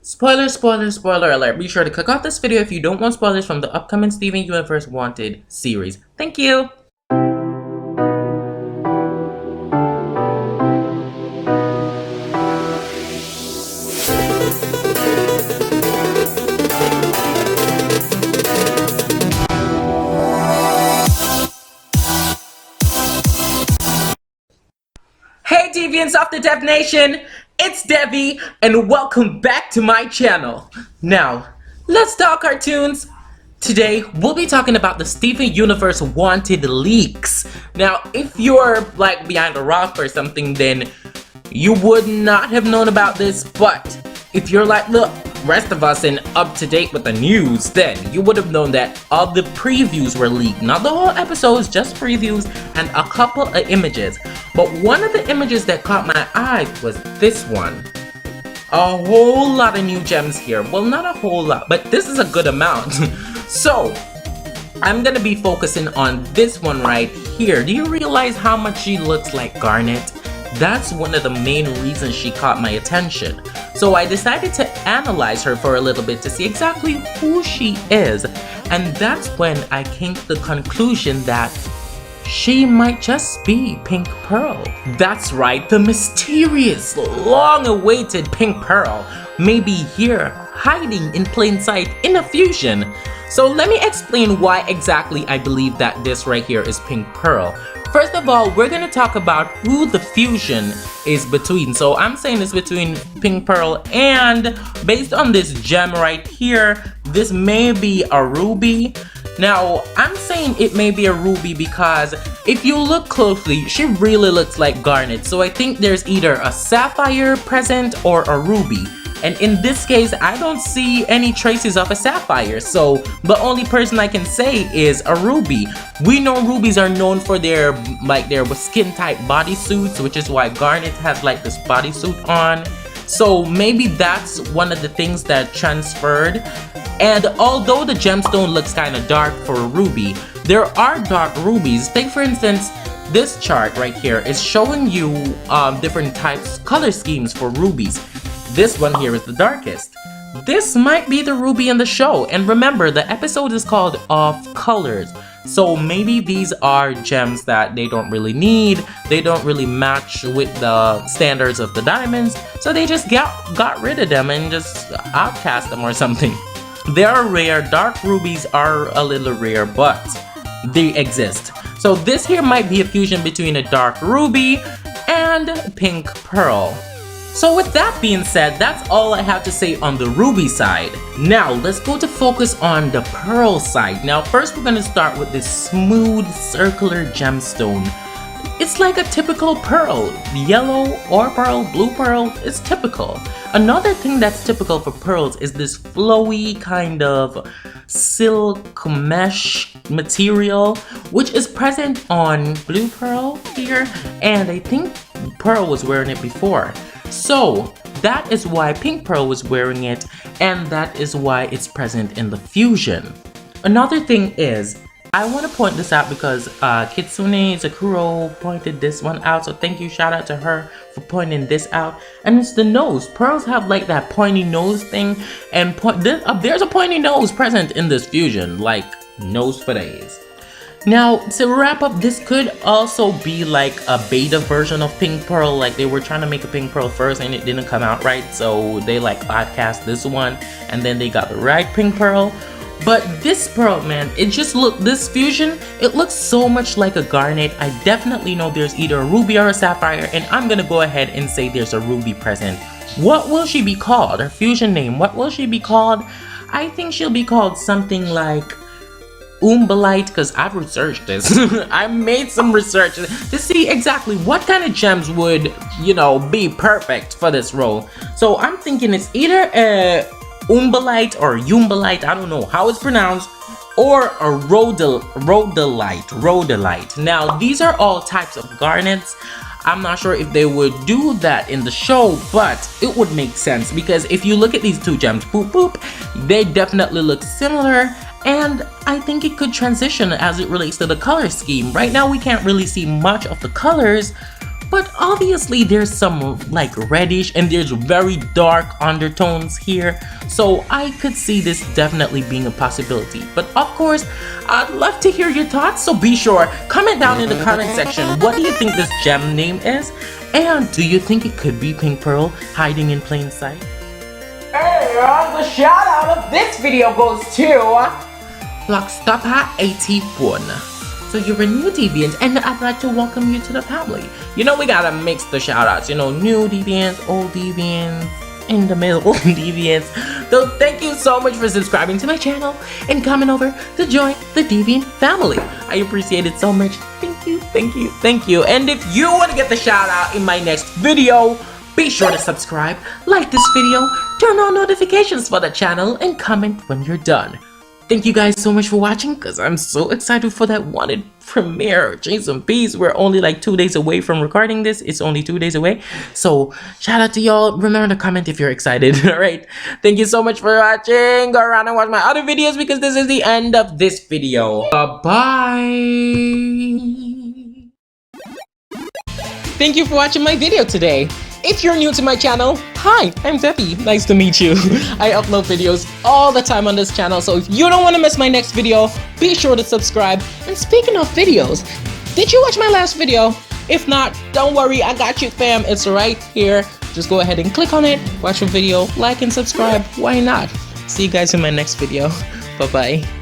Spoiler, spoiler, spoiler alert. Be sure to click off this video if you don't want spoilers from the upcoming Steven Universe Wanted series. Thank you! Hey Deviants of the Dev Nation! It's Devi, and welcome back to my channel. Now, let's talk cartoons. Today, we'll be talking about the Steven Universe Wanted leaks. Now, if you're like behind a rock or something, then you would not have known about this, but if you're like the rest of us and up to date with the news, then you would have known that all the previews were leaked. Not the whole episodes, just previews and a couple of images. But one of the images that caught my eye was this one. A whole lot of new gems here. Well, not a whole lot, but this is a good amount. So, I'm gonna be focusing on this one right here. Do you realize how much she looks like Garnet? That's one of the main reasons she caught my attention. So I decided to analyze her for a little bit to see exactly who she is. And that's when I came to the conclusion that she might just be Pink Pearl. That's right, the mysterious, long-awaited Pink Pearl may be here, hiding in plain sight in a fusion. So let me explain why exactly I believe that this right here is Pink Pearl. First of all, we're gonna talk about who the fusion is between. So I'm saying it's between Pink Pearl and, based on this gem right here, this may be a ruby. Now, I'm saying it may be a ruby because if you look closely, she really looks like Garnet. So I think there's either a sapphire present or a ruby. And in this case, I don't see any traces of a sapphire, so the only person I can say is a ruby. We know rubies are known for their skin type bodysuits, which is why Garnet has like this bodysuit on. So maybe that's one of the things that transferred. And although the gemstone looks kind of dark for a ruby, there are dark rubies. Take for instance, this chart right here is showing you different types, color schemes for rubies. This one here is the darkest. This might be the ruby in the show. And remember, the episode is called Off Colors. So maybe these are gems that they don't really need. They don't really match with the standards of the diamonds. So they just got rid of them and just outcast them or something. They are rare. Dark rubies are a little rare, but they exist. So this here might be a fusion between a dark ruby and Pink Pearl. So with that being said, that's all I have to say on the ruby side. Now let's go to focus on the pearl side. Now first we're going to start with this smooth circular gemstone. It's like a typical pearl. Yellow or pearl, blue pearl, it's typical. Another thing that's typical for pearls is this flowy kind of silk mesh material, which is present on blue pearl here, and I think Pearl was wearing it before. So that is why Pink Pearl was wearing it, and that is why it's present in the fusion. Another thing is, I want to point this out because Kitsune Zakuro pointed this one out, so thank you, shout out to her for pointing this out. And it's the nose. Pearls have like that pointy nose thing, and there's a pointy nose present in this fusion, like nose for days. Now, to wrap up, this could also be like a beta version of Pink Pearl, like they were trying to make a Pink Pearl first and it didn't come out right, so they like podcast this one and then they got the right Pink Pearl. But this pearl, man, this fusion, it looks so much like a Garnet. I definitely know there's either a ruby or a sapphire, and I'm gonna go ahead and say there's a ruby present. What will she be called? Her fusion name, what will she be called? I think she'll be called something like Umbalite, because I've researched this. I made some research to see exactly what kind of gems would, you know, be perfect for this role. So I'm thinking it's either a Umbalite or Umbalite, I don't know how it's pronounced, or a Rhodolite. Now, these are all types of garnets. I'm not sure if they would do that in the show, but it would make sense because if you look at these two gems, boop boop, they definitely look similar. And I think it could transition as it relates to the color scheme. Right now we can't really see much of the colors, but obviously there's some like reddish and there's very dark undertones here, so I could see this definitely being a possibility. But of course, I'd love to hear your thoughts, so be sure, comment down in the comment section, what do you think this gem name is? And do you think it could be Pink Pearl hiding in plain sight? And the shout out of this video goes to Blockstopper81. So you're a new deviant and I'd like to welcome you to the family. You know, we gotta mix the shout outs, you know, new deviants, old deviants, in the middle deviants. So thank you so much for subscribing to my channel and coming over to join the deviant family. I appreciate it so much. Thank you, thank you, thank you. And if you want to get the shout out in my next video, be sure to subscribe, like this video, turn on notifications for the channel, and comment when you're done. Thank you guys so much for watching, because I'm so excited for that wanted premiere. Jeez and peas, we're only like 2 days away from recording this. It's only 2 days away. So shout out to y'all. Remember to comment if you're excited. Alright. Thank you so much for watching. Go around and watch my other videos because this is the end of this video. Bye-bye. Thank you for watching my video today. If you're new to my channel, hi, I'm Debbie. Nice to meet you. I upload videos all the time on this channel, so if you don't want to miss my next video, be sure to subscribe. And speaking of videos, did you watch my last video? If not, don't worry, I got you fam, it's right here. Just go ahead and click on it, watch the video, like and subscribe, why not? See you guys in my next video. Bye-bye.